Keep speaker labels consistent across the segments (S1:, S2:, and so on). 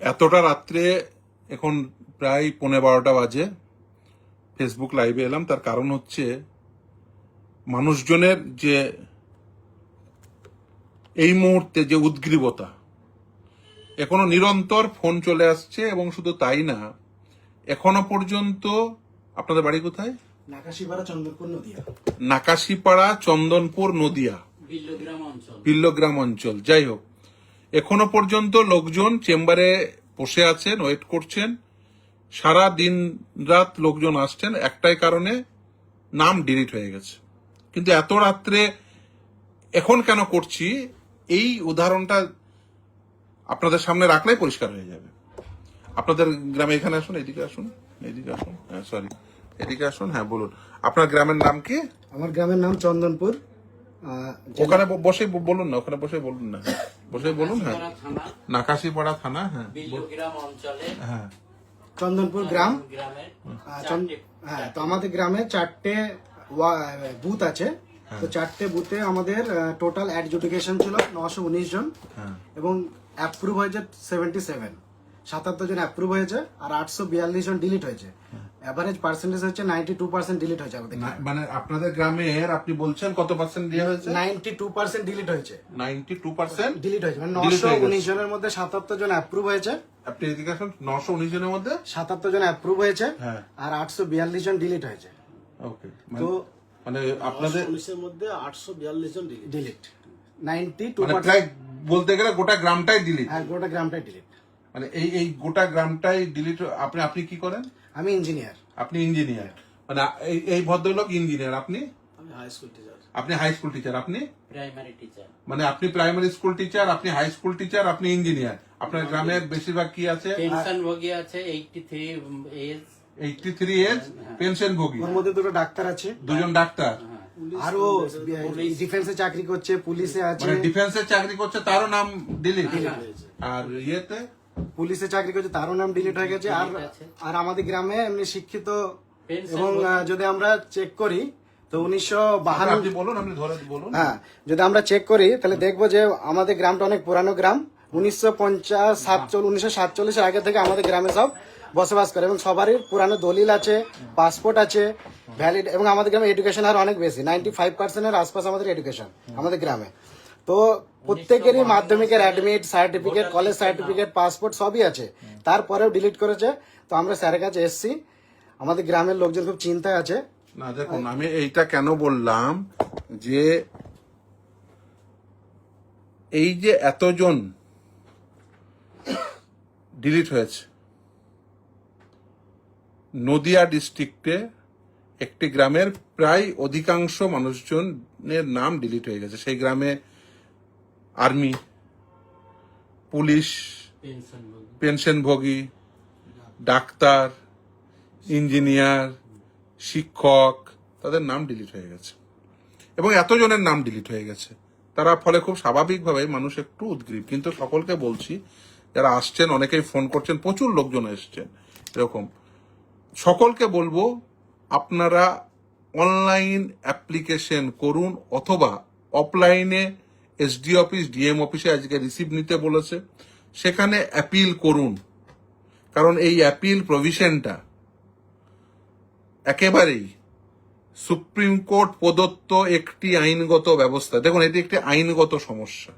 S1: এতটা রাত্রে এখন প্রায় 11:15 বাজে ফেসবুক লাইভে এলাম। তার কারণ হচ্ছে মানুষজনের যে এই মুহূর্তে যে উদ্গ্রীবতা, এখনো নিরন্তর ফোন চলে আসছে। এবং শুধু তাই না, এখনো পর্যন্ত আপনাদের বাড়ি কোথায়?
S2: নাকাশিপাড়া চন্দনপুর নদিয়া।
S1: নাকাশিপাড়া চন্দনপুর নদিয়া, বিল্লগ্রাম অঞ্চল। যাই হোক, এখনো পর্যন্ত লোকজন চেম্বারে বসে আছেন, ওয়েট করছেন। সারা দিন রাত লোকজন আসছেন, একটাই কারণে, নাম ডিলিট হয়ে গেছে। কিন্তু এত রাত্রে এখন কেন করছি, এই উদাহরণটা আপনাদের সামনে রাখলেই পরিষ্কার হয়ে যাবে। আপনাদের গ্রামে এখানে আসুন, এদিকে আসুন, এদিকে আসুন। হ্যাঁ, সরি, এদিকে আসুন। হ্যাঁ, বলুন আপনার গ্রামের নাম কি?
S2: আমার গ্রামের নাম চন্দনপুর।
S1: ওখানে বসে বলুন না, ওখানে বসে বলুন না, বসে বলুন। হ্যাঁ, নাকাশিপাড়া থানা। হ্যাঁ,
S3: বিল্লগ্রাম অঞ্চলে
S1: হ্যাঁ,
S2: চন্দনপুর গ্রাম।
S3: গ্রামের
S2: হ্যাঁ, তো আমাদের গ্রামে 4টে বুথ আছে। তো 4টে বুথে আমাদের টোটাল অ্যাডজুডিকেশন ছিল 919 জন,
S1: হ্যাঁ।
S2: এবং অ্যাপ্রুভ হয়েছে 77, 77 জন অ্যাপ্রুভ হয়েছে, আর 842 জন ডিলিট হয়েছে। এভারেজ পার্সেন্টেজ হচ্ছে 92% ডিলিট হয়েছে আমাদের গ্রামে।
S1: মানে আপনাদের গ্রামের আপনি বলছেন কত পার্সেন্ট দিয়ে হয়েছে?
S2: 92% ডিলিট হয়েছে।
S1: 92%
S2: ডিলিট হয়েছে, মানে
S1: Delete হয়ে গেছে।
S2: 919 জনের মধ্যে 77 জন অ্যাপ্রুভ হয়েছে।
S1: আপনি এদিকে আসুন। 919 জনের মধ্যে
S2: 77 জন অ্যাপ্রুভ হয়েছে,
S1: হ্যাঁ।
S2: আর 842 জন ডিলিট হয়েছে।
S1: ওকে,
S2: তো
S1: মানে আপনাদের
S4: 919 এর মধ্যে 842 জন ডিলিট।
S2: ডিলিট
S1: মানে
S2: 92%।
S1: প্রায় বলতে গেলে গোটা গ্রামটাই ডিলিট।
S2: হ্যাঁ, গোটা গ্রামটাই ডিলিট।
S1: মানে এই গোটা গ্রামটাই ডিলিট। আপনি কি করেন?
S2: আমি ইঞ্জিনিয়ার।
S1: আপনি ইঞ্জিনিয়ার। মানে এই ভদ্রলোক ইঞ্জিনিয়ার, আপনি
S4: আমি হাই স্কুল টিচার।
S1: আপনি হাই স্কুল টিচার। আপনি
S3: প্রাইমারি টিচার।
S1: মানে আপনি প্রাইমারি স্কুল টিচার, আপনি হাই স্কুল টিচার, আপনি ইঞ্জিনিয়ার। আপনার গ্রামের বেশিরভাগ কি আছে?
S3: পেনশন ভোগী আছে 83 এজ।
S1: 83 এজ পেনশন ভোগী।
S2: ওর মধ্যে দুটো ডাক্তার আছে,
S1: দুজন ডাক্তার।
S2: আরো ডিফেন্সে চাকরি করছে, পুলিশে আছে।
S1: মানে ডিফেন্সের চাকরি করছে, তারও নাম ডিলিট। আর ইয়েতে
S2: পুলিশে চাকরি করছে, তারও নাম ডিলিট হয়ে গেছে। আর আর আমাদের গ্রামে এমনি শিক্ষিত, এবং যদি আমরা চেক করি তো 1952।
S1: আপনি বলুন, আপনি ধরে বলুন।
S2: হ্যাঁ, যদি আমরা চেক করি তাহলে দেখবো যে আমাদের গ্রামটা অনেক পুরানো গ্রাম। 1947 এর আগে থেকে আমাদের গ্রামে সব বসবাস করে, এবং সবারই পুরানো দলিল আছে, পাসপোর্ট আছে, ভ্যালিড। এবং আমাদের গ্রামে এডুকেশন হার অনেক বেশি, 95% এর আশপাশ আমাদের এডুকেশন আমাদের গ্রামে। তো প্রত্যেকেরই মাধ্যমিকের admit certificate, college certificate, passport সবই আছে। তারপরেও ডিলিট করেছে। তো আমরা স্যারের কাছে এসছি, আমাদের গ্রামের লোকজন খুব চিন্তায় আছে।
S1: না, দেখুন, আমি এইটা কেন বললাম যে এই যে এতজন ডিলিট হয়েছে, নদিয়া ডিস্ট্রিক্টে একটি গ্রামের প্রায় অধিকাংশ মানুষজনের নাম ডিলিট হয়ে গেছে। সেই গ্রামে আর্মি, পুলিশ, পেনশনভোগী, ডাক্তার, ইঞ্জিনিয়ার, শিক্ষক, তাদের নাম ডিলিট হয়ে গেছে। এবং এতজনের নাম ডিলিট হয়ে গেছে, তারা ফলে খুব স্বাভাবিকভাবে মানুষ একটু উদ্গ্রীব। কিন্তু সকলকে বলছি, যারা আসছেন, অনেকেই ফোন করছেন, প্রচুর লোকজন এসছেন এরকম, সকলকে বলবো আপনারা অনলাইন অ্যাপ্লিকেশন করুন, অথবা অফলাইনে এসডি অফিস, ডিএম অফিসে আজকে রিসিভ নিতে বলেছে, সেখানে অ্যাপিল করুন। কারণ এই অ্যাপিল প্রভিশনটা একেবারেই সুপ্রিম কোর্ট প্রদত্ত একটি আইনগত ব্যবস্থা। দেখুন, এটি একটি আইনগত সমস্যা,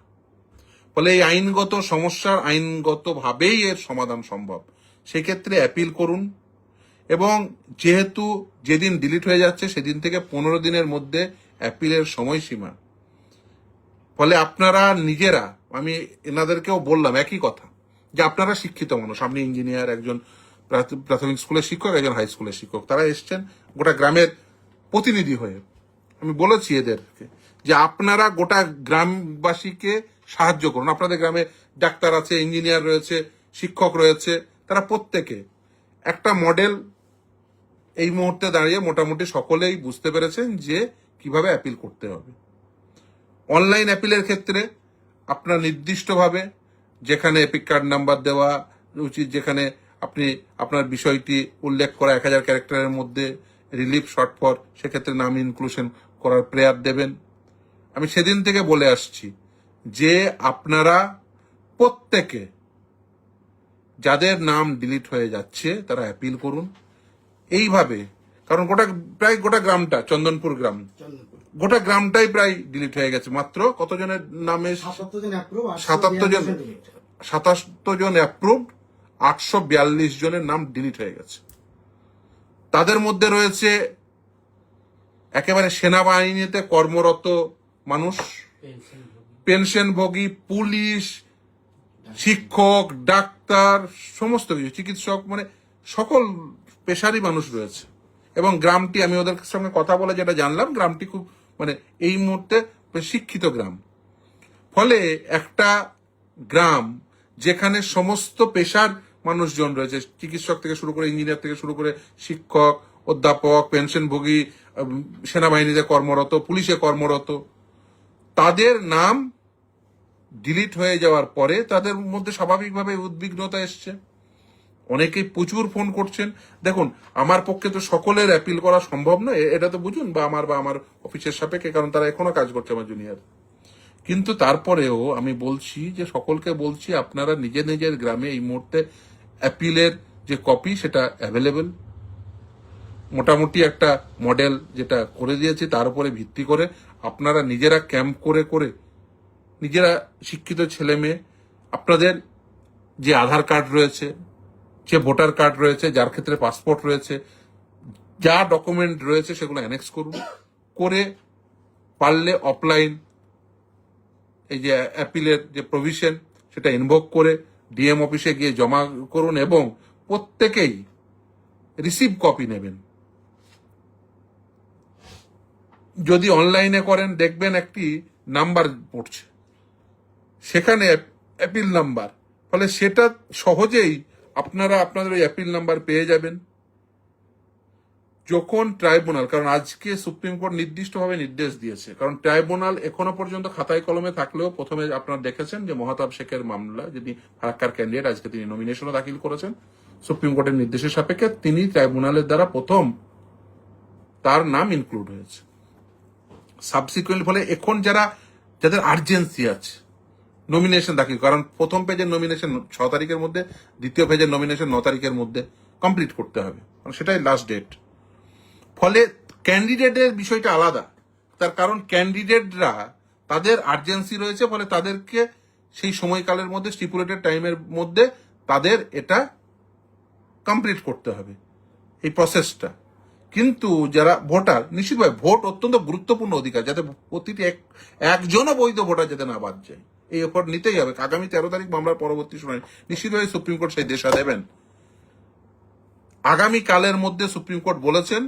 S1: ফলে এই আইনগত সমস্যার আইনগতভাবেই এর সমাধান সম্ভব। সেক্ষেত্রে অ্যাপিল করুন। এবং যেহেতু যেদিন ডিলিট হয়ে যাচ্ছে সেদিন থেকে 15 দিনের মধ্যে অ্যাপিলের সময়সীমা, ফলে আপনারা নিজেরা, আমি এনাদেরকেও বললাম একই কথা, যে আপনারা শিক্ষিত মানুষ, আপনি ইঞ্জিনিয়ার, একজন প্রাথমিক স্কুলের শিক্ষক, একজন হাই স্কুলের শিক্ষক, তারা এসছেন গোটা গ্রামের প্রতিনিধি হয়ে। আমি বলেছি এদেরকে যে আপনারা গোটা গ্রামবাসীকে সাহায্য করুন। আপনাদের গ্রামে ডাক্তার আছে, ইঞ্জিনিয়ার রয়েছে, শিক্ষক রয়েছে, তারা প্রত্যেকে একটা মডেল এই মুহূর্তে দাঁড়িয়ে মোটামুটি সকলেই বুঝতে পেরেছেন যে কিভাবে অ্যাপিল করতে হবে। অনলাইন অ্যাপিলের ক্ষেত্রে আপনার নির্দিষ্টভাবে যেখানে এপিক কার্ড নাম্বার দেওয়া উচিত, যেখানে আপনি আপনার বিষয়টি উল্লেখ করা 1000 ক্যারেক্টারের মধ্যে, রিলিফ শর্ট ফর, সেক্ষেত্রে নাম ইনক্লুশন করার প্রেয়ার দেবেন। আমি সেদিন থেকে বলে আসছি যে আপনারা প্রত্যেকে যাদের নাম ডিলিট হয়ে যাচ্ছে তারা অ্যাপিল করুন। এইভাবে, কারণ প্রায় গোটা গ্রামটা, চন্দনপুর গ্রাম, গোটা গ্রামটাই প্রায় ডিলিট হয়ে গেছে। মাত্র কতজনের নামে? 77 জন অ্যাপ্রুভড, 842 জনের নাম ডিলিট হয়ে গেছে। তাদের মধ্যে রয়েছে একেবারে সেনাবাহিনীতে কর্মরত মানুষ, পেনশনভোগী, পুলিশ, শিক্ষক, ডাক্তার, সমস্ত কিছু, চিকিৎসক, মানে সকল পেশারই মানুষ রয়েছে। এবং গ্রামটি, আমি ওদের সঙ্গে কথা বলে যেটা জানলাম, গ্রামটি খুব মানে এই মুহূর্তে শিক্ষিত গ্রাম। ফলে একটা গ্রাম যেখানে সমস্ত পেশার মানুষজন রয়েছে, চিকিৎসক থেকে শুরু করে, ইঞ্জিনিয়ার থেকে শুরু করে, শিক্ষক, অধ্যাপক, পেনশনভোগী, সেনাবাহিনীতে কর্মরত, পুলিশে কর্মরত, তাদের নাম ডিলিট হয়ে যাওয়ার পরে তাদের মধ্যে স্বাভাবিকভাবে উদ্বিগ্নতা এসছে। অনেকেই প্রচুর ফোন করছেন। দেখুন, আমার পক্ষে তো সকলের অ্যাপিল করা সম্ভব নয়, এটা তো বুঝুন, বা আমার অফিসের সাপেক্ষে, কারণ তারা এখনো কাজ করছে আমার জুনিয়র। কিন্তু তারপরেও আমি বলছি যে, সকলকে বলছি, আপনারা নিজের নিজের গ্রামে এই মুহূর্তে অ্যাপিলের যে কপি সেটা অ্যাভেলেবেল। মোটামুটি একটা মডেল যেটা করে দিয়েছি, তার উপরে ভিত্তি করে আপনারা নিজেরা ক্যাম্প করে করে, নিজেরা শিক্ষিত ছেলে মেয়ে, আপনাদের যে আধার কার্ড রয়েছে, যে ভোটার কার্ড রয়েছে, যার ক্ষেত্রে পাসপোর্ট রয়েছে, যা ডকুমেন্ট রয়েছে সেগুলো অ্যানেক্স করুন, করে পারলে অফলাইন এই যে অ্যাপিলের যে প্রভিশন সেটা ইনভোক করে ডিএম অফিসে গিয়ে জমা করুন, এবং প্রত্যেকেই রিসিভ কপি নেবেন। যদি অনলাইনে করেন, দেখবেন একটি নাম্বার পড়ছে, সেখানে অ্যাপিল নাম্বার, ফলে সেটা সহজেই আপনারা আপনাদের ওই অ্যাপিল নাম্বার পেয়ে যাবেন। যখন ট্রাইব্যুনাল, কারণ আজকে সুপ্রিম কোর্ট নির্দিষ্টভাবে নির্দেশ দিয়েছে, কারণ ট্রাইব্যুনাল এখনো পর্যন্ত খাতায় কলমে থাকলেও, প্রথমে আপনারা দেখেছেন যে মহাতাব শেখের মামলা, যিনি ফারাক্কার ক্যান্ডিডেট, আজকে তিনি নমিনেশনও দাখিল করেছেন সুপ্রিম কোর্টের নির্দেশের সাপেক্ষে, তিনি ট্রাইব্যুনালের দ্বারা প্রথম তার নাম ইনক্লুড হয়েছে। সাবসিকুয়েন্ট, ফলে এখন যাদের আর্জেন্সি আছে নমিনেশন দাখিল, কারণ প্রথম পেজের নমিনেশন 6 তারিখের মধ্যে, দ্বিতীয় পেজের নমিনেশন 9 তারিখের মধ্যে কমপ্লিট করতে হবে, কারণ সেটাই লাস্ট ডেট। ফলে ক্যান্ডিডেটের বিষয়টা আলাদা, তার কারণ ক্যান্ডিডেটরা তাদের আর্জেন্সি রয়েছে, ফলে তাদেরকে সেই সময়কালের মধ্যে, স্টিপুলেটেড টাইমের মধ্যে তাদের এটা কমপ্লিট করতে হবে, এই প্রসেসটা। কিন্তু যারা ভোটার, নিশ্চিতভাবে ভোট অত্যন্ত গুরুত্বপূর্ণ অধিকার, যাতে প্রতিটি একজনও বৈধ ভোটার যাতে না বাদ যায়, এই এফোর্ট নিতেই হবে। আগামী 13 তারিখ মামলার পরবর্তী শুনানি, নিশ্চিতভাবে সুপ্রিম কোর্ট সেই দেশা দেবেন। আগামী কালের মধ্যে সুপ্রিম কোর্ট বলেছেন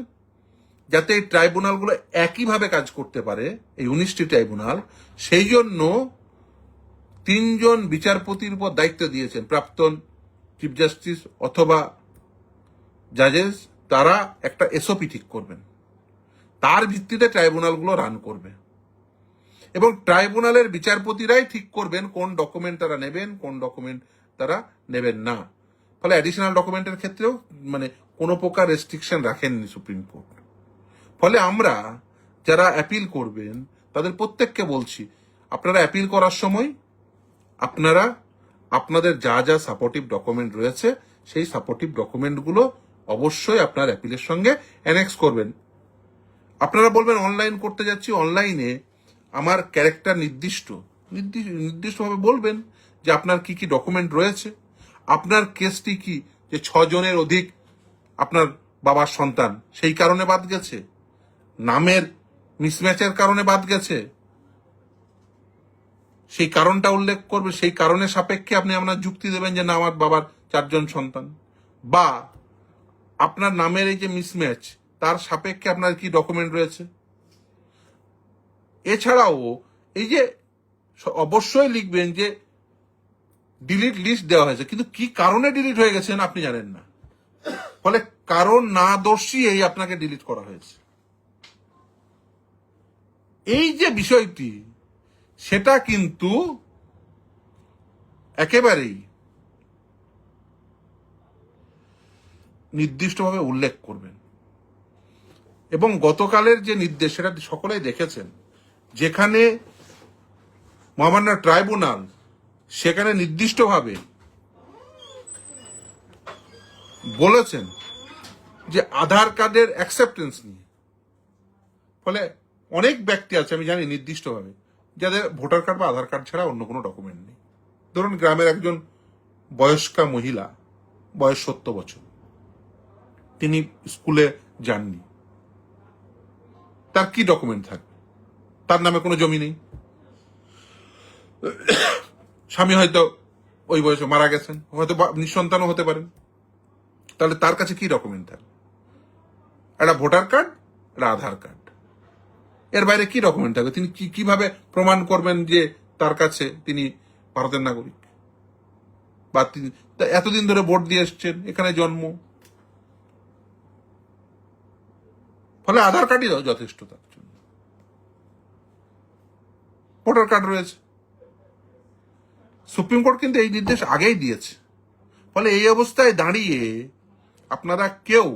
S1: যাতে এই ট্রাইব্যুনালগুলো একইভাবে কাজ করতে পারে, এই 19টি ট্রাইব্যুনাল, সেই জন্য 3 জন বিচারপতির উপর দায়িত্ব দিয়েছেন, প্রাক্তন চিফ জাস্টিস অথবা জাজেস। তারা একটা এসওপি ঠিক করবেন, তার ভিত্তিতে ট্রাইব্যুনালগুলো রান করবে, এবং ট্রাইব্যুনালের বিচারপতিরাই ঠিক করবেন কোন ডকুমেন্ট তারা নেবেন, কোন ডকুমেন্ট তারা নেবেন না। ফলে অ্যাডিশনাল ডকুমেন্টের ক্ষেত্রেও মানে কোনো প্রকার রেস্ট্রিকশন রাখেননি সুপ্রিম কোর্ট। ফলে আমরা যারা অ্যাপিল করবেন তাদের প্রত্যেককে বলছি, আপনারা অ্যাপিল করার সময় আপনারা আপনাদের যা যা সাপোর্টিভ ডকুমেন্ট রয়েছে, সেই সাপোর্টিভ ডকুমেন্টগুলো অবশ্যই আপনার অ্যাপিলের সঙ্গে অ্যানেক্স করবেন। আপনারা বলবেন অনলাইন করতে যাচ্ছি, অনলাইনে আমার ক্যারেক্টার নির্দিষ্টভাবে বলবেন যে আপনার কি কি ডকুমেন্ট রয়েছে, আপনার কেসটি কি, যে 6 জনের অধিক আপনার বাবার সন্তান, সেই কারণে বাদ গেছে, নামের মিসম্যাচের কারণে বাদ গেছে, সেই কারণটা উল্লেখ করবে, সেই কারণের সাপেক্ষে আপনি আপনার যুক্তি দেবেন যে না, আমার বাবার 4 জন সন্তান, বা আপনার নামের এই যে মিসম্যাচ, তার সাপেক্ষে আপনার কি ডকুমেন্ট রয়েছে। এছাড়াও এই যে অবশ্যই লিখবেন যে ডিলিট লিস্ট দেওয়া হয়েছে, কিন্তু কি কারণে ডিলিট হয়ে গেছেন আপনি জানেন না, ফলে কারণ না দর্শিয়েই আপনাকে ডিলিট করা হয়েছে। এই যে বিষয়টি, সেটা কিন্তু একেবারেই নির্দিষ্টভাবে উল্লেখ করবেন। এবং গতকালের যে নির্দেশ, সেটা সকলেই দেখেছেন, যেখানে মহামান্য ট্রাইব্যুনাল সেখানে নির্দিষ্টভাবে বলেছেন যে আধার কার্ডের অ্যাকসেপ্টেন্স নিয়ে। ফলে অনেক ব্যক্তি আছে আমি জানি নির্দিষ্টভাবে যাদের ভোটার কার্ড বা আধার কার্ড ছাড়া অন্য কোনো ডকুমেন্ট নেই। ধরুন গ্রামের একজন বয়স্কা মহিলা, বয়স 70 বছর, তিনি স্কুলে যাননি, তার কি ডকুমেন্ট থাকবে? তার নামে কোনো জমি নেই, স্বামী হয়তো ওই বয়সে মারা গেছেন, হয়তো নিঃসন্তানও হতে পারেন, তাহলে তার কাছে কি ডকুমেন্ট থাকবে? একটা ভোটার কার্ড, একটা আধার কার্ড, এর বাইরে কি ডকুমেন্ট থাকবে? তিনি কিভাবে প্রমাণ করবেন যে তার কাছে তিনি ভারতের নাগরিক, বা তিনি এতদিন ধরে ভোট দিয়ে এসছেন, এখানে জন্ম? ফলে আধার কার্ডই যথেষ্ট তার জন্য। ভোটার কার্ড রয়েছে। সুপ্রিম কোর্ট কিন্তু এই নির্দেশ আগেই দিয়েছে। ফলে এই অবস্থায় দাঁড়িয়ে আপনারা কেউ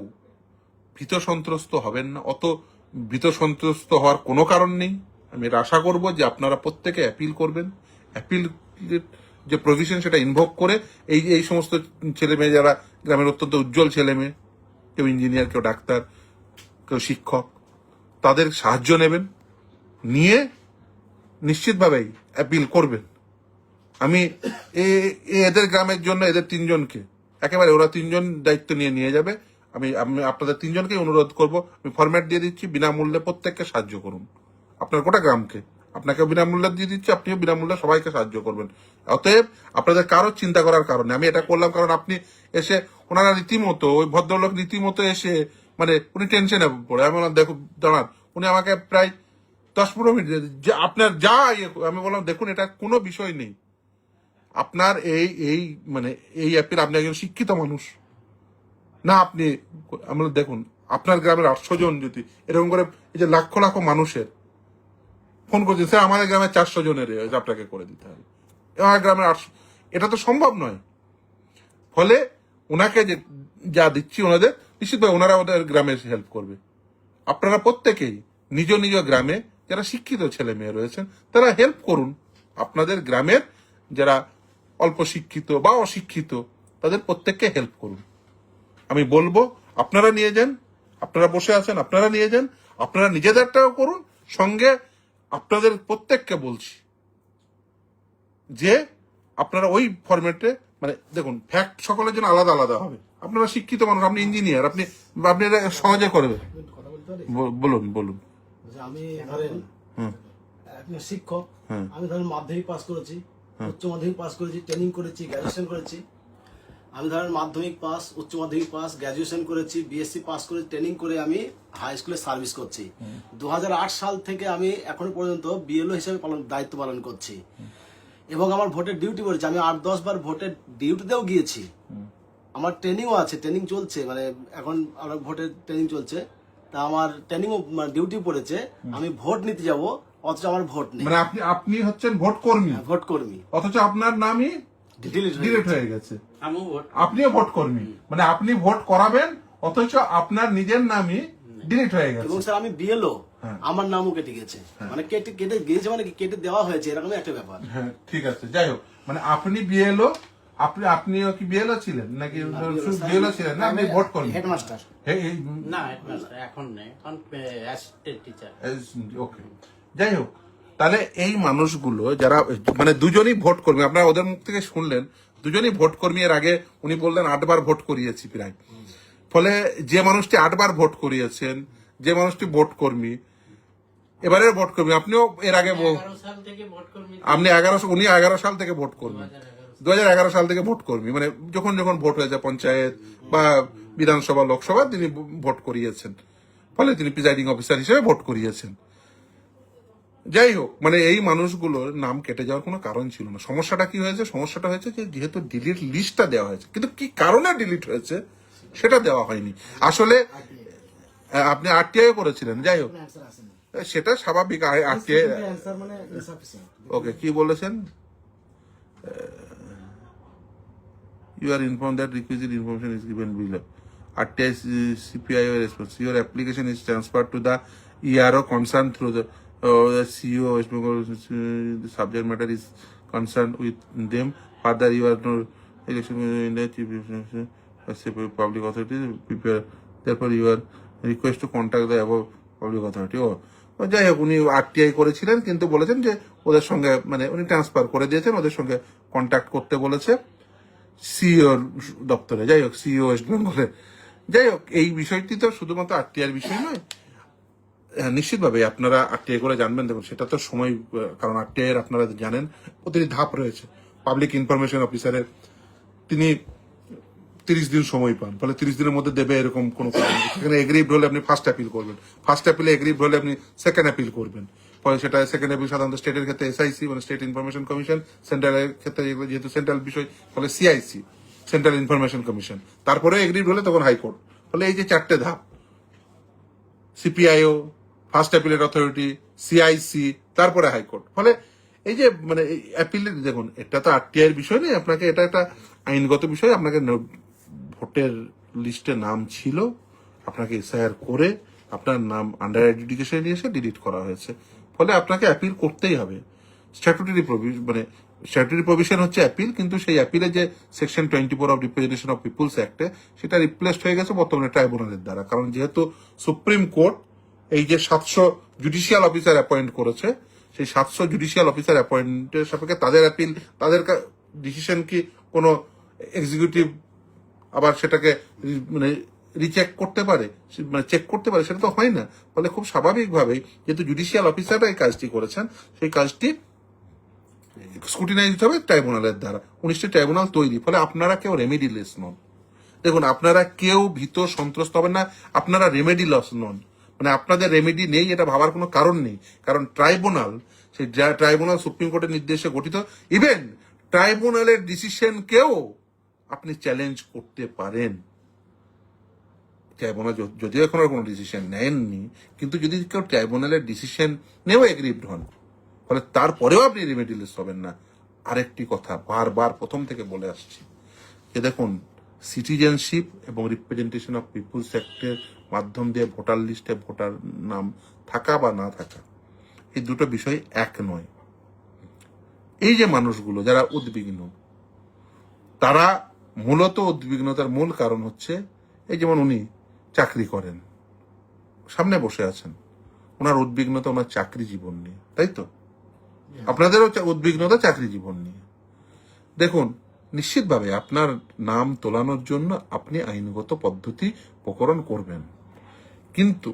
S1: ভীত সন্ত্রস্ত হবেন না, অত ভীত সন্ত্রস্ত হওয়ার কোনো কারণ নেই। আমি এটা আশা করব যে আপনারা প্রত্যেকে অ্যাপিল করবেন, অ্যাপিল যে প্রভিশন সেটা ইনভোক করে এই সমস্ত ছেলে মেয়ে যারা গ্রামের অত্যন্ত উজ্জ্বল ছেলে মেয়ে, কেউ ইঞ্জিনিয়ার, কেউ ডাক্তার, কেউ শিক্ষক, তাদের সাহায্য নেবেন, নিয়ে নিশ্চিতভাবেই অ্যাপিল করবেন। আমি এদের গ্রামের জন্য এদের 3 জনকে একেবারে, ওরা 3 জন দায়িত্ব নিয়ে যাবে। আমি আপনাদের 3 জনকে অনুরোধ করব, আমি ফরম্যাট দিয়ে দিচ্ছি, বিনামূল্যে প্রত্যেককে সাহায্য করুন। আপনার গোটা গ্রামকে আপনাকে বিনামূল্যে দিয়ে দিচ্ছি, আপনিও বিনামূল্যে সবাইকে সাহায্য করবেন। অতএব আপনাদের কারো চিন্তা করার কারণে আমি এটা করলাম, কারণ আপনি এসে ওনারা রীতিমতো, ওই ভদ্রলোক রীতিমতো এসে মানে উনি টেনশনে পড়ে। আমি বললাম দেখুন দাঁড়ান, উনি আমাকে প্রায় 10-15 মিনিট যে আপনার যা আমি বললাম দেখুন এটা কোনো বিষয় নেই, আপনার এই মানে এই অ্যাপিল, আপনি একজন শিক্ষিত মানুষ না, আপনি আমরা দেখুন আপনার গ্রামের 800 জন যদি এরকম করে এই যে লক্ষ লক্ষ মানুষের ফোন করছে, স্যার আমাদের গ্রামে 400 জনের আপনাকে করে দিতে হবে, আমার গ্রামের 800, এটা তো সম্ভব নয়। ফলে ওনাকে যে যা দিচ্ছি ওনাদের নিশ্চিতভাবে ওনারা ওদের গ্রামে হেল্প করবে। আপনারা প্রত্যেকেই নিজ নিজ গ্রামে যারা শিক্ষিত ছেলে মেয়ে রয়েছেন তারা হেল্প করুন। আপনাদের গ্রামের যারা অল্প শিক্ষিত বা অশিক্ষিত তাদের প্রত্যেককে হেল্প করুন। আমি বলবো আপনারা নিয়ে যান, আপনারা বসে আছেন আপনারা নিয়ে যান, আপনারা নিজেদেরটাও করুন, সঙ্গে আপনাদের প্রত্যেককে বলছি যে আপনারা ওই ফরম্যাটে, মানে দেখুন ফ্যাক্ট সকলের জন্য আলাদা আলাদা হবে। আপনারা শিক্ষিত মানুষ, আপনি ইঞ্জিনিয়ার, আপনি এটা সহজে করবেন।
S4: কথা বলতে পারি?
S1: বলুন।
S4: যে আমি ধরেন একজন শিক্ষক, আমি ধরেন মাধ্যমিক পাস করেছি, উচ্চ মাধ্যমিক পাস করেছি, ট্রেনিং করেছি, গ্র্যাজুয়েশন করেছি। আমি ধরেন মাধ্যমিক পাস, উচ্চ মাধ্যমিক পাস, গ্র্যাজুয়েশন করেছি, বিএসসি পাস করে ট্রেনিং করে আমি হাই স্কুলে সার্ভিস করছি। 2008 সাল থেকে আমি এখনো পর্যন্ত বিএলও হিসেবে দায়িত্ব পালন করছি, এবং আমার ভোটের ডিউটি করেছি। আমি 8-10 বার ভোটের ডিউটিতেও গিয়েছি, আমার ট্রেনিংও আছে, ট্রেনিং চলছে, মানে এখন আমার ভোটের ট্রেনিং চলছে, তা আমার ট্রেনিংও ডিউটি পড়েছে। আমি ভোট নিতে যাব, অথচ আমার ভোট নেই।
S1: মানে আপনি হচ্ছেন ভোট কর্মী,
S4: ভোট কর্মী,
S1: অথচ আপনার নামই ডিলিট হয়ে গেছে। আপনিও ভোট কর্মী, মানে আপনি ভোট করাবেন অথচ আপনার নিজের নামই ডিলিট হয়ে গেছে।
S4: এবং স্যার আমি বিএলও, আমার নামও কেটে গেছে, মানে কেটে গিয়েছে, মানে কেটে দেওয়া হয়েছে, এরকমই একটা ব্যাপার।
S1: হ্যাঁ ঠিক আছে, যাই হোক, মানে আপনি বিএলও, আপনিও কি বিএলও ছিলেন নাকি বিএলও ছিলেন না, আপনি ভোট কর্মী,
S2: হেডমাস্টার।
S3: না হেডমাস্টার এখন নেই, এখন অ্যাসিস্ট্যান্ট টিচার।
S1: ওকে, যাই হোক, তাহলে এই মানুষগুলো যারা মানে দুজনই ভোট কর্মী, আপনারা ওদের মুখ থেকে শুনলেন দুজনই ভোট কর্মী। এর আগে উনি বললেন 8 বার ভোট করিয়েছি প্রায়। ফলে যে মানুষটি 8 বার ভোট করিয়েছেন, যে মানুষটি ভোট কর্মী, এবারের ভোট কর্মী, আপনিও এর আগে
S3: 11 সাল থেকে ভোট কর্মী।
S1: উনি 11 সাল থেকে ভোট কর্মী, 2011 সাল থেকে ভোট কর্মী, মানে যখন ভোট হয়েছে পঞ্চায়েত বা বিধানসভা লোকসভা তিনি ভোট করিয়েছেন, ফলে তিনি প্রিজাইডিং অফিসার হিসেবে ভোট করিয়েছেন। যাই হোক, মানে এই মানুষগুলোর নাম কেটে যাওয়ার কোনো কারণ ছিল না। সমস্যাটা কি হয়েছে? সমস্যাটা হয়েছে যে যেহেতু ডিলিট লিস্টটা দেওয়া হয়েছে, কিন্তু কি কারণে ডিলিট হয়েছে সেটা দেওয়া হয়নি। আসলে আপনি আরটিআই করেছিলেন, যাই হোক সেটা স্বাভাবিক। আরটিআই ওকে, কি বলেছেন? You are informed that requisite information is given below. RTI CPIO response. Your application is transferred to the ERO concerned through the CEO West Bengal. The subject matter is concerned with them. Further, you are no election in the chief public authority prepare, তারপর your request to contact the above public authority. ও যাই হোক, উনি RTI করেছিলেন কিন্তু বলেছেন যে ওদের সঙ্গে মানে উনি ট্রান্সফার করে দিয়েছেন, ওদের সঙ্গে কন্ট্যাক্ট করতে বলেছে সিইও দপ্তরে। যাই হোক, সিইও ওয়েস্ট বেঙ্গলে। যাই হোক, এই বিষয়টি তো শুধুমাত্র আরটিআইয়ের বিষয় নয়। হ্যাঁ, নিশ্চিতভাবে আপনারা আরটিআই করে জানবেন। দেখুন, সেটা তো সময়, কারণ আরটিআই এর আপনারা জানেন প্রতিটি ধাপ রয়েছে। পাবলিক ইনফরমেশন অফিসারের তিনি 30 দিন সময় পান, ফলে 30 দিনের মধ্যে দেবে এরকম কোনো কারণ নেই। সেখানে এগ্রিভড হলে আপনি ফার্স্ট অ্যাপিল করবেন, ফার্স্ট অ্যাপিলে এগ্রিভড হলে আপনি সেকেন্ড অ্যাপিল করবেন, ফলে সেটা সেকেন্ড অ্যাপিল সাধারণত স্টেটের ক্ষেত্রে এসআইসি মানে স্টেট ইনফরমেশন কমিশন, সেন্ট্রালের ক্ষেত্রে যেহেতু সেন্ট্রাল বিষয় ফলে সিআইসি সেন্ট্রাল ইনফরমেশন কমিশন, তারপরে এগ্রিভড হলে তখন হাইকোর্ট। ফলে এই যে 4টে ধাপ, সিপিআইও, ফার্স্ট অ্যাপিলেট অথরিটি, সিআইসি, তারপরে হাইকোর্ট। ফলে এই যে মানে অ্যাপিলের, দেখুন এটা তো আরটিআই এর বিষয় নেই, আপনাকে এটা একটা আইনগত বিষয়। আপনাকে ভোটের লিস্টে নাম ছিল, আপনাকে এসআইআর করে আপনার নাম আন্ডার এডুকেশনে নিয়ে এসে ডিলিট করা হয়েছে, ফলে আপনাকে অ্যাপিল করতেই হবে। স্ট্যাটুটরি মানে স্ট্যাটুটরি প্রভিশন হচ্ছে অ্যাপিল, কিন্তু সেই অ্যাপিলে যে section 24 of representation of people's অ্যাক্টে সেটা রিপ্লেসড হয়ে গেছে বর্তমানে ট্রাইব্যুনালের দ্বারা। কারণ যেহেতু সুপ্রিম কোর্ট এই যে 700 জুডিশিয়াল অফিসার অ্যাপয়েন্ট করেছে, সেই 700 জুডিশিয়াল অফিসার অ্যাপয়েন্টের সাপেক্ষে তাদের অ্যাপিল, তাদের ডিসিশন কি কোনো এক্সিকিউটিভ আবার সেটাকে মানে রিচেক করতে পারে, মানে চেক করতে পারে? সেটা তো হয় না। ফলে খুব স্বাভাবিকভাবেই যেহেতু জুডিশিয়াল অফিসাররা এই কাজটি করেছেন, সেই কাজটি স্ক্রুটিনাইজড হবে ট্রাইব্যুনালের দ্বারা। 19টি ট্রাইব্যুনাল তৈরি, ফলে আপনারা কেউ রেমেডিলেস নন। দেখুন, আপনারা কেউ ভীত সন্ত্রস্ত হবেন না, আপনারা রেমেডিলস নন। মানে আপনাদের রেমেডি নেই এটা ভাবার কোনো কারণ নেই, কারণ ট্রাইব্যুনাল, সেই ট্রাইব্যুনাল সুপ্রিম কোর্টের নির্দেশে গঠিত। ইভেন ট্রাইব্যুনালের ডিসিশনকেও আপনি চ্যালেঞ্জ করতে পারেন। ট্রাইব্যুনাল যদিও এখন আর কোনো ডিসিশন নেননি, কিন্তু যদি কেউ ট্রাইব্যুনালের ডিসিশন নেও এগ্রিভড হন, ফলে তারপরেও আপনি রেমেডিলেস হবেন না। আরেকটি কথা বারবার প্রথম থেকে বলে আসছি যে দেখুন, সিটিজেনশিপ এবং রিপ্রেজেন্টেশন অফ পিপুলস অ্যাক্টের মাধ্যম দিয়ে ভোটার লিস্টে ভোটার নাম থাকা বা না থাকা, এই দুটো বিষয় এক নয়। এই যে মানুষগুলো যারা উদ্বিগ্ন, তারা মূলত উদ্বিগ্নতার মূল কারণ হচ্ছে এই যেমন উনি চাকরি করেন, সামনে বসে আছেন, ওনার উদ্বিগ্নতা ওনার চাকরি জীবন নিয়ে, তাই তো? আপনাদেরও উদ্বিগ্নতা চাকরি জীবন নিয়ে। দেখুন, নিশ্চিতভাবে আপনার নাম তোলানোর জন্য আপনি আইনগত পদ্ধতি প্রকরণ করবেন, কিন্তু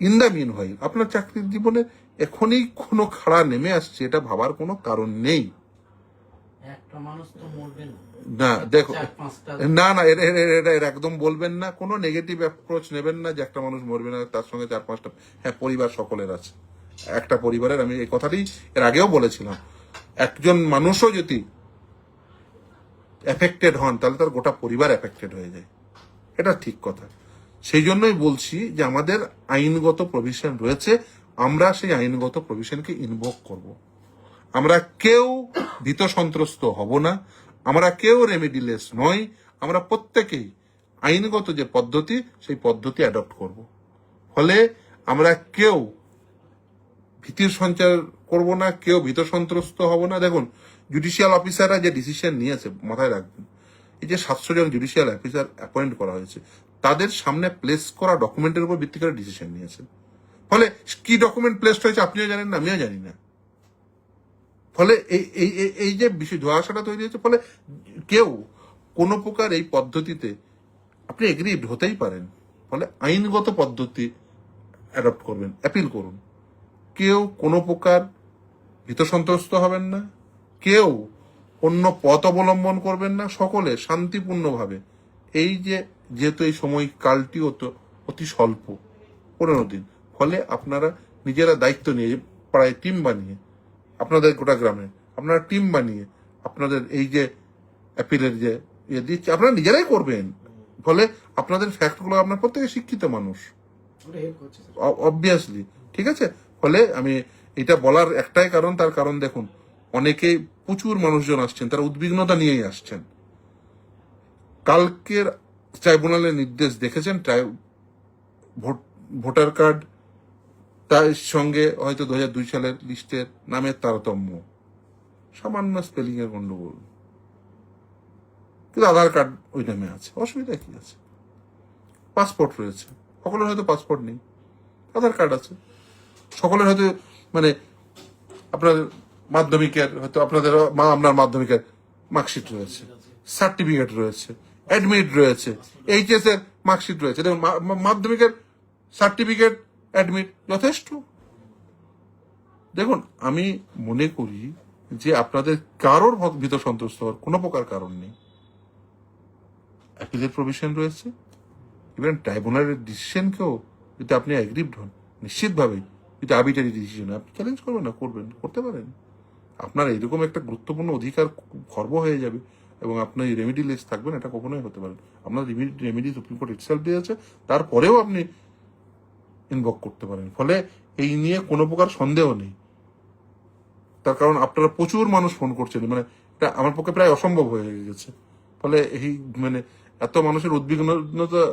S1: ইন দ্য মিন হোয়াইল আপনার চাকরির জীবনে এখনই কোনো খাড়া নেমে আসছে, এটা ভাবার কোনো কারণ নেই।
S3: একটা মানুষ তো মরবে না।
S1: না দেখো,
S3: 4-5টা
S1: না না, এটা একদম বলবেন না, কোনো নেগেটিভ অ্যাপ্রোচ নেবেন না যে একটা মানুষ মরবে না, তার সঙ্গে 4-5টা, হ্যাঁ পরিবার সকলের আছে। একটা পরিবারের, আমি এই কথাটি এর আগেও বলেছিলাম, একজন মানুষও যদি এফেক্টেড হন তাহলে তার গোটা পরিবার এফেক্টেড হয়ে যায়, এটা ঠিক কথা। সেই জন্যই বলছি যে আমাদের আইনগত প্রভিশন রয়েছে, আমরা সেই আইনগত প্রভিশনকে ইনভোক করব। আমরা কেউ ভীত সন্ত্রস্ত হব না, আমরা কেউ রেমেডিলেস নই, আমরা প্রত্যেকেই আইনগত যে পদ্ধতি সেই পদ্ধতি অ্যাডপ্ট করব। ফলে আমরা কেউ ভীতির সঞ্চার করব না, কেউ ভীত সন্ত্রস্ত হব না। দেখুন, জুডিশিয়াল অফিসাররা যে ডিসিশন নিয়েছে, মাথায় রাখবেন, এই যে 700 জন জুডিশিয়াল অফিসার অ্যাপয়েন্ট করা হয়েছে, তাদের সামনে প্লেস করা ডকুমেন্টের উপর ভিত্তি করে ডিসিশন নিয়েছে। ফলে কি ডকুমেন্ট প্লেসড হয়েছে আপনিও জানেন না, আমিও জানি না। ফলে এই যে বিষয় ধোঁয়াশাটা তৈরি হয়েছে, ফলে কেউ কোনো প্রকার এই পদ্ধতিতে আপনি এগ্রিড হতেই পারেন। ফলে আইনগত পদ্ধতি অ্যাডপ্ট করবেন, অ্যাপিল করুন। কেউ কোনো প্রকার ভীত সন্ত্রস্ত হবেন না, কেউ অন্য পথ অবলম্বন করবেন না, সকলে শান্তিপূর্ণভাবে এই যে যেহেতু এই সময়কালটি অতি স্বল্প, 15 দিন, ফলে আপনারা নিজেরা দায়িত্ব নিয়ে পাড়ায় টিম বানিয়ে, আপনাদের গোটা গ্রামে আপনারা টিম বানিয়ে আপনাদের এই যে অ্যাপিলের যে ইয়ে দিচ্ছে আপনারা নিজেরাই করবেন। ফলে আপনাদের ফ্যাক্টগুলো, আপনার প্রত্যেকে শিক্ষিত মানুষ অবভিয়াসলি, ঠিক আছে? ফলে আমি এটা বলার একটাই কারণ, তার কারণ দেখুন, অনেকেই প্রচুর মানুষজন আসছেন, তারা উদ্বিগ্নতা নিয়েই আসছেন। কালকের ট্রাইব্যুনালের নির্দেশ দেখেছেন, ভোটার কার্ড তার সঙ্গে হয়তো 2002 সালের লিস্টের নামের তারতম্য, সামান্য স্পেলিং এর গন্ডগোল, কিন্তু আধার কার্ড ওই নামে আছে, অসুবিধা কি আছে? পাসপোর্ট রয়েছে, সকলের হয়তো পাসপোর্ট নেই, আধার কার্ড আছে। সকলের হয়তো মানে আপনার মাধ্যমিকের হয়তো আপনার মাধ্যমিকের মার্কশিট রয়েছে, সার্টিফিকেট রয়েছে, অ্যাডমিট রয়েছে, এইচএস এর মার্কশিট রয়েছে। দেখুন মাধ্যমিকের সার্টিফিকেট, অ্যাডমিট যথেষ্ট। দেখুন আমি মনে করি যে আপনাদের কারোর ভীত সন্তুষ্ট হওয়ার কোনো প্রকার কারণ নেই। অ্যাপিলের প্রভিশন রয়েছে, ইভেন ট্রাইব্যুনালের ডিসিশনকেও যদি আপনি অ্যাগ্রিভড হন, নিশ্চিতভাবেই যদি আর্বিট্রারি ডিসিশন আপনি চ্যালেঞ্জ করবেন না, করতে পারেন। আপনার এরকম একটা গুরুত্বপূর্ণ অধিকার খর্ব হয়ে যাবে এবং আপনি রেমেডি লেস থাকবেন, এটা কখনোই হতে পারে। আপনার রেমেডি সুপ্রিম কোর্ট ইটসেলফ দিয়েছে, তারপরেও আপনি ইনভক করতে পারেন। ফলে এই নিয়ে কোনো প্রকার সন্দেহ নেই। তার কারণ আপনারা প্রচুর মানুষ ফোন করছেন, মানে এটা আমার পক্ষে প্রায় অসম্ভব হয়ে গেছে। ফলে এই মানে এত মানুষের উদ্বিগ্নতা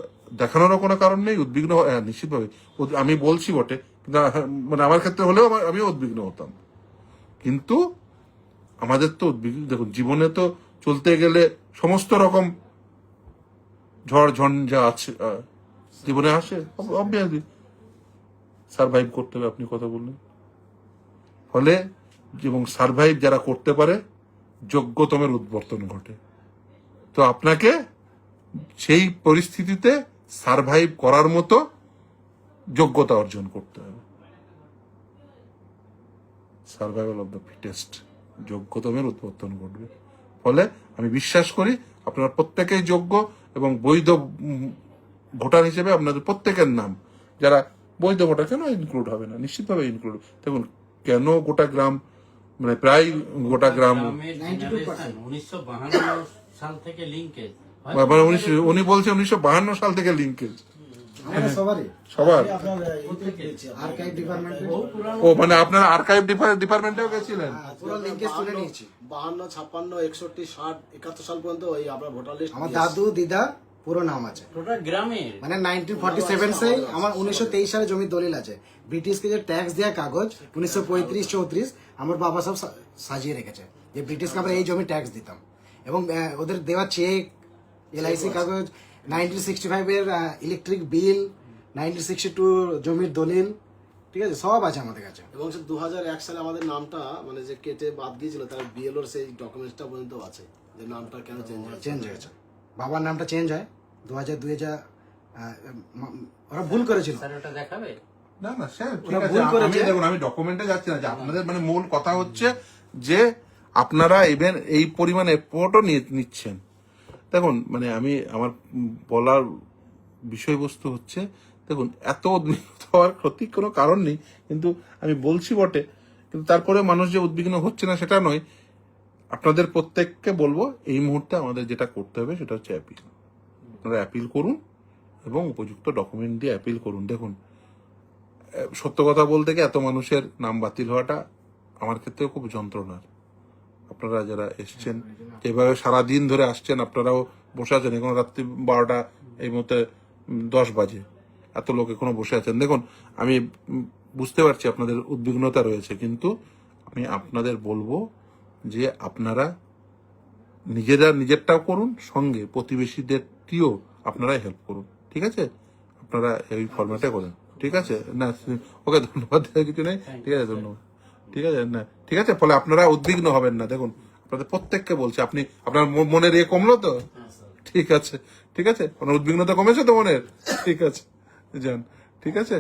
S1: দেখানোরও কোনো কারণ নেই। উদ্বিগ্ন নিশ্চিতভাবে আমি বলছি বটে, কিন্তু মানে আমার ক্ষেত্রে হলেও আমিও উদ্বিগ্ন হতাম। কিন্তু আমাদের তো উদ্বিগ্ন, দেখুন জীবনে তো চলতে গেলে সমস্ত রকম ঝড় ঝঞ্ঝা আছে, জীবনে আসে, অবভিয়াসলি সারভাইভ করতে হবে। আপনি কথা বললেন, ফলে এবং সারভাইভ যারা করতে পারে যোগ্যতমের উদ্বর্তন ঘটে। তো আপনাকে সেই পরিস্থিতিতে সারভাইভ করার মতো যোগ্যতা অর্জন করতে হবে। সার্ভাইভাল অফ দ্য ফিটেস্ট, যোগ্যতমের উদ্বর্তন ঘটবে। ফলে আমি বিশ্বাস করি আপনারা প্রত্যেকেই যোগ্য এবং বৈধ ভোটার হিসেবে আপনাদের প্রত্যেকের নাম, যারা বৈধ ভোটার কেন ইনক্লুড হবে না, নিশ্চিতভাবে ইনক্লুড। দেখুন কেন গোটা গ্রাম, মানে প্রায় গোটা গ্রাম,
S3: 1952 সাল থেকে লিঙ্কেজ,
S1: মানে উনি বলছে 1952 সাল থেকে লিঙ্কেজ
S2: আমাদের
S1: সবার।
S4: আপনার ইতে পেয়েছি,
S2: আর্কাইভ ডিপার্টমেন্টে
S1: ও মানে আপনারা আর্কাইভ ডিপার্টমেন্টেও গেছিলেন?
S2: পুরো লিঙ্কেজ তুলে নিয়েছি।
S4: 52, 56, 61, 60, 71 সাল পর্যন্ত ওই আপনার ভোটার লিস্ট
S2: আমার দাদু দিদা পুরো নাম আছে।
S3: টোটাল গ্রামের
S2: মানে 1947 से আমার 1923 সালে জমির দলিল আছে। ব্রিটিশকে যে ট্যাক্স দেওয়া কাগজ 1935-34 আমার বাবা সব সাজিয়ে রেখেছে, যে ব্রিটিশকে আমরা এই জমি ট্যাক্স দিতাম। এবং ওদের দেওয়া চেক, এলআইসি কাগজ, 1965 এর ইলেকট্রিক বিল, 1962 জমির দলিল, ঠিক আছে, সব আছে আমাদের কাছে।
S4: এবং 2001 সালে আমাদের নামটা মানে যে কেটে বাদ গিয়েছিল তার বিএলওর সেই ডকুমেন্টসটা পর্যন্ত আছে, যে নামটা কেন
S2: চেঞ্জ হয়েছে। বাবার নামটা চেঞ্জ হয় 2002 ওরা ভুল করেছিল।
S3: স্যার ওটা দেখাবে।
S1: না না স্যার,
S2: ওরা ভুল করেছে।
S1: দেখুন আমি ডকুমেন্টে যাচ্ছি না, যে আপনাদের মানে মূল কথা হচ্ছে যে আপনারা ইভেন এই পরিমাণে এফোর্টও নিচ্ছেন। দেখুন মানে আমি আমার বলার বিষয়বস্তু হচ্ছে, দেখুন এত উদ্বিগ্ন হওয়ার ক্ষতি কোনো কারণ নেই, কিন্তু আমি বলছি বটে, কিন্তু তারপরে মানুষ যে উদ্বিগ্ন হচ্ছে না সেটা নয়। আপনাদের প্রত্যেককে বলবো এই মুহূর্তে আমাদের যেটা করতে হবে সেটা হচ্ছে অ্যাপিল। আপনারা অ্যাপিল করুন এবং উপযুক্ত ডকুমেন্ট দিয়ে অ্যাপিল করুন। দেখুন সত্য কথা বলতে গিয়ে এত মানুষের নাম বাতিল হওয়াটা আমার ক্ষেত্রেও খুব যন্ত্রণার। আপনারা যারা এসছেন, যেভাবে সারাদিন ধরে আসছেন, আপনারাও বসে আছেন, এখন রাত্রি 12টা, এই মুহূর্তে 10 বাজে, এত লোক এখনো বসে আছেন। দেখুন আমি বুঝতে পারছি আপনাদের উদ্বিগ্নতা রয়েছে, কিন্তু আমি আপনাদের বলবো যে আপনারা নিজেরটাও করুন, সঙ্গে প্রতিবেশীদেরটিও আপনারাই হেল্প করুন, ঠিক আছে? আপনারা এই ফরম্যাটে করেন, ঠিক আছে? না ওকে ধন্যবাদ দেওয়ার কিছু নেই, ঠিক আছে, ধন্যবাদ, ঠিক আছে না, ঠিক আছে। ফলে আপনারা উদ্বিগ্ন হবেন না। দেখুন আপনাদের প্রত্যেককে বলছি, আপনি আপনার মনের ইয়ে কমলো তো? ঠিক আছে, ঠিক আছে, আপনার উদ্বিগ্নতা কমেছে তো মনের? ঠিক আছে, যান, ঠিক আছে।